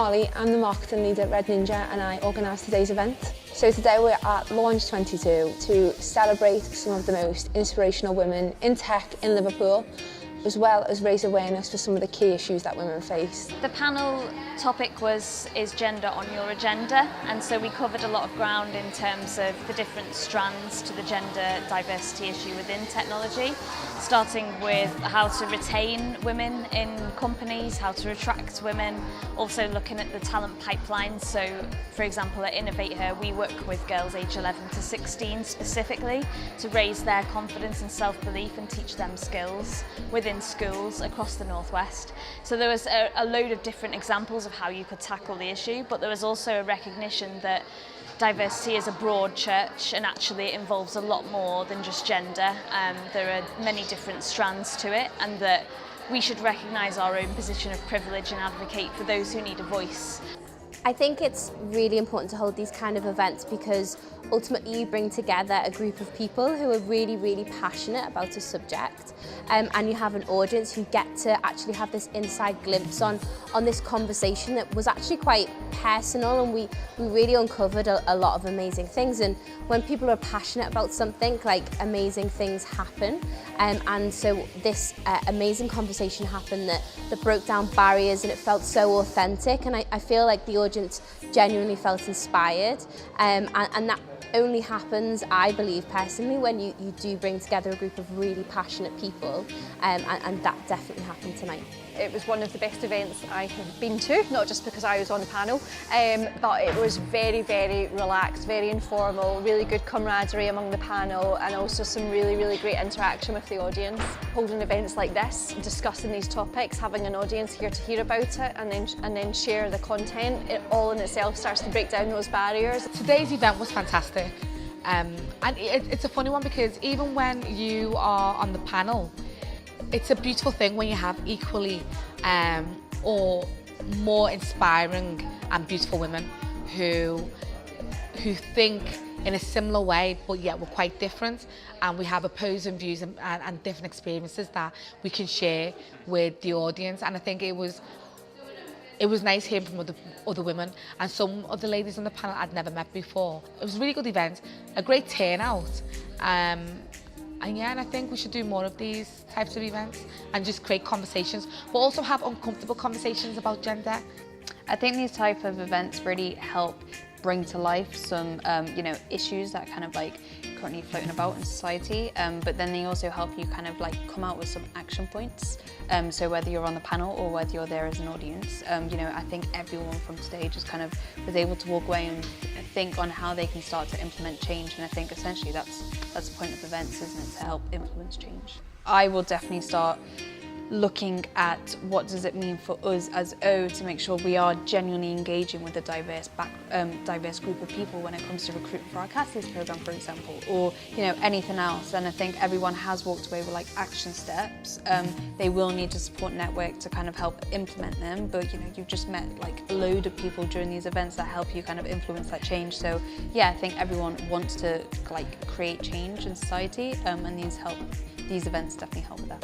Molly, I'm the marketing leader at Red Ninja and I organised today's event. So today we're at Launch 22 to celebrate some of the most inspirational women in tech in Liverpool, as well as raise awareness for some of the key issues that women face. The panel topic is gender on your agenda, and so we covered a lot of ground in terms of the different strands to the gender diversity issue within technology, starting with how to retain women in companies, how to attract women, also looking at the talent pipeline. So for example at Innovate Her we work with girls aged 11 to 16 specifically to raise their confidence and self-belief and teach them skills within schools across the Northwest. So there was a load of different examples of how you could tackle the issue, but there was also a recognition that diversity is a broad church and actually it involves a lot more than just gender. There are many different strands to it, and that we should recognise our own position of privilege and advocate for those who need a voice. I think it's really important to hold these kind of events because ultimately you bring together a group of people who are really, really passionate about a subject, and you have an audience who get to actually have this inside glimpse on this conversation that was actually quite personal, and we really uncovered a lot of amazing things. And when people are passionate about something, like, amazing things happen, and so this amazing conversation happened that broke down barriers, and it felt so authentic, and I feel like the audience genuinely felt inspired, and that only happens, I believe personally, when you do bring together a group of really passionate people, and that definitely happened tonight. It was one of the best events I have been to, not just because I was on the panel, but it was very, very relaxed, very informal, really good camaraderie among the panel, and also some really, really great interaction with the audience. Holding events like this, discussing these topics, having an audience here to hear about it, and then share the content, it all in itself starts to break down those barriers. Today's event was fantastic, and it's a funny one because even when you are on the panel, it's a beautiful thing when you have equally or more inspiring and beautiful women who think in a similar way, but yet we're quite different, and we have opposing views and different experiences that we can share with the audience. And I think it was nice hearing from other women, and some of the ladies on the panel I'd never met before. It was a really good event, a great turnout. And yeah, and I think we should do more of these types of events and just create conversations, but also have uncomfortable conversations about gender. I think these type of events really help bring to life some issues that kind of like currently floating about in society, but then they also help you kind of like come out with some action points. So whether you're on the panel or whether you're there as an audience, I think everyone from today just kind of was able to walk away and think on how they can start to implement change, and I think essentially that's the point of events, isn't it, to help influence change. I will definitely start looking at what does it mean for us as O to make sure we are genuinely engaging with a diverse group of people when it comes to recruiting for our catalyst program, for example, or anything else. And I think everyone has walked away with like action steps. They will need a support network to kind of help implement them, but you've just met like a load of people during these events that help you kind of influence that change. So yeah, I think everyone wants to like create change in society, and these events definitely help with that.